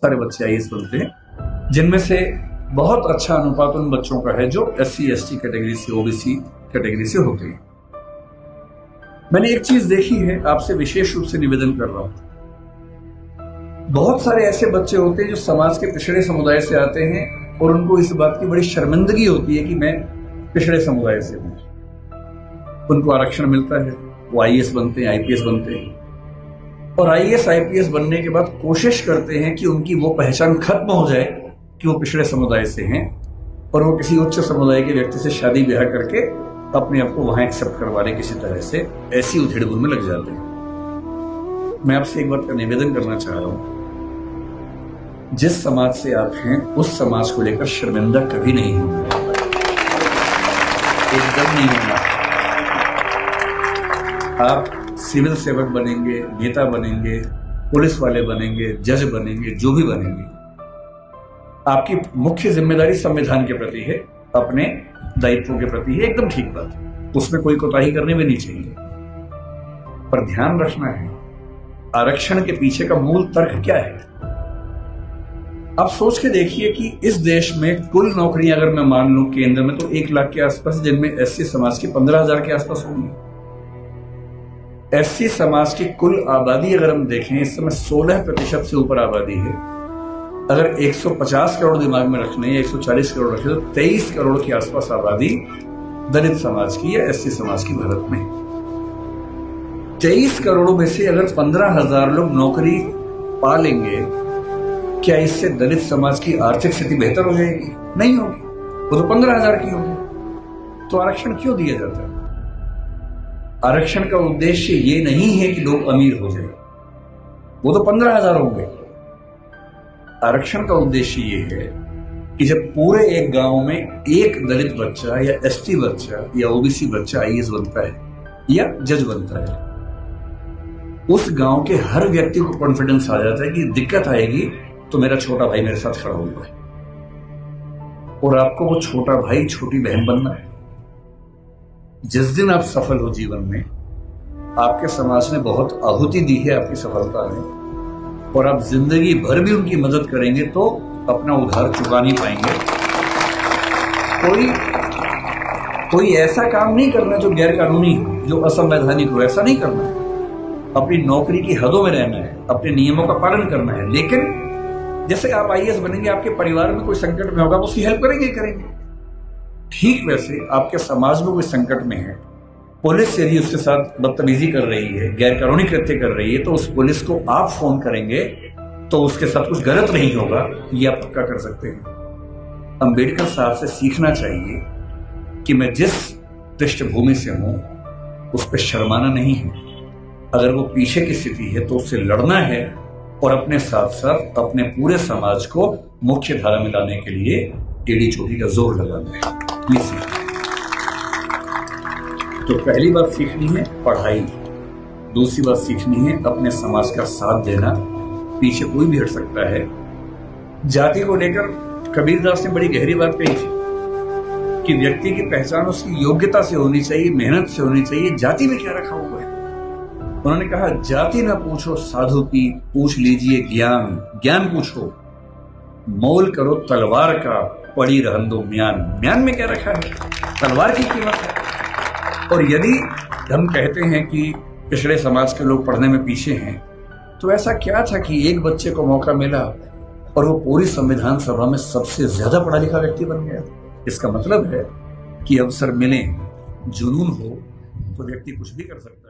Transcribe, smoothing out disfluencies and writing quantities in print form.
सारे बच्चे आईएएस बनते हैं, जिनमें से बहुत अच्छा अनुपात उन बच्चों का है जो SC ST कैटेगरी से, OBC कैटेगरी से होते हैं। मैंने एक चीज देखी है, आपसे विशेष रूप से निवेदन कर रहा हूं। बहुत सारे ऐसे बच्चे होते हैं जो समाज के पिछड़े समुदाय से आते हैं और उनको इस बात की बड़ी शर्मिंदगी होती है कि मैं पिछड़े समुदाय से हूं। उनको आरक्षण मिलता है, वो IAS बनते हैं, IPS बनते हैं, और IAS IPS बनने के बाद कोशिश करते हैं कि उनकी वो पहचान खत्म हो जाए कि वो पिछड़े समुदाय से हैं और वो किसी उच्च समुदाय के व्यक्ति से शादी ब्याह करके अपने आप को वहां एक्सेप्ट करवाने किसी तरह से ऐसी उधेड़-बुन में लग जाते हैं। मैं आपसे एक बात का निवेदन करना चाह रहा हूं, जिस समाज से आप हैं उस समाज को लेकर शर्मिंदा कभी नहीं होना, एकदम नहीं होना। आप सिविल सेवक बनेंगे, नेता बनेंगे, पुलिस वाले बनेंगे, जज बनेंगे, जो भी बनेंगे, आपकी मुख्य जिम्मेदारी संविधान के प्रति है, अपने दायित्वों के प्रति है, एकदम ठीक बात है, उसमें कोई कोताही करनी भी नहीं चाहिए। पर ध्यान रखना है, आरक्षण के पीछे का मूल तर्क क्या है। आप सोच के देखिए कि इस देश में कुल नौकरियां अगर मैं मान लूं केंद्र में तो 1 लाख के आसपास, जिनमें SC समाज की 15,000 के आसपास होंगी। SC समाज की कुल आबादी अगर हम देखें, इस समय 16% से ऊपर आबादी है। अगर 150 करोड़ दिमाग में रखने या 140 करोड़ रखे तो 23 करोड़ के आसपास आबादी दलित समाज की या SC समाज की भारत में। 23 करोड़ में से अगर 15,000 लोग नौकरी पा लेंगे, क्या इससे दलित समाज की आर्थिक स्थिति बेहतर हो जाएगी? नहीं होगी, वो तो 15,000 की होगी। तो आरक्षण क्यों दिया जाता है? आरक्षण का उद्देश्य ये नहीं है कि लोग अमीर हो जाए, वो तो 15,000 होंगे। आरक्षण का उद्देश्य ये है कि जब पूरे एक गांव में एक दलित बच्चा या ST बच्चा या OBC बच्चा IAS बनता है या जज बनता है, उस गांव के हर व्यक्ति को कॉन्फिडेंस आ जाता है कि दिक्कत आएगी तो मेरा छोटा भाई मेरे साथ खड़ा हुआ है, और आपको वो छोटा भाई छोटी बहन बनना है। जिस दिन आप सफल हो जीवन में, आपके समाज ने बहुत आहुति दी है आपकी सफलता में, और आप जिंदगी भर भी उनकी मदद करेंगे तो अपना उधार चुका नहीं पाएंगे। कोई ऐसा काम नहीं करना जो गैर कानूनी हो, जो असंवैधानिक हो, ऐसा नहीं करना है। अपनी नौकरी की हदों में रहना है, अपने नियमों का पालन करना है। लेकिन जैसे आप IAS बनेंगे, आपके परिवार में कोई संकट में होगा, उसकी हेल्प करेंगे। ठीक वैसे आपके समाज में कोई संकट में है, पुलिस यदि उसके साथ बदतमीजी कर रही है, गैर कानूनी कृत्य कर रही है, तो उस पुलिस को आप फोन करेंगे तो उसके साथ कुछ गलत नहीं होगा, ये आप पक्का कर सकते हैं। अंबेडकर साहब से सीखना चाहिए कि मैं जिस पृष्ठभूमि से हूं उस पर शर्माना नहीं है। अगर वो पीछे की स्थिति है तो उससे लड़ना है और अपने साथ साथ अपने पूरे समाज को मुख्य धारा में लाने के लिए टेढ़ी चोटी का जोर लगाना है। ये सीखना। तो पहली बात सीखनी है पढ़ाई, दूसरी बात सीखनी है अपने समाज का साथ देना। पीछे कोई भी हट सकता है। जाति को लेकर कबीरदास ने बड़ी गहरी बात कही थी कि व्यक्ति की पहचान उसकी योग्यता से होनी चाहिए, मेहनत से होनी चाहिए। जाति में क्या रखा हुआ है? उन्होंने कहा, जाति ना पूछो साधु की, पूछ लीजिए ज्ञान। ज्ञान पूछो, मोल करो तलवार का, पड़ी रहन दो म्यान। म्यान में क्या रखा है? तलवार की कीमत है। और यदि हम कहते हैं कि पिछड़े समाज के लोग पढ़ने में पीछे हैं, तो ऐसा क्या था कि एक बच्चे को मौका मिला और वो पूरी संविधान सभा में सबसे ज्यादा पढ़ा लिखा व्यक्ति बन गया? इसका मतलब है कि अवसर मिले, जुनून हो तो व्यक्ति कुछ भी कर सकता है।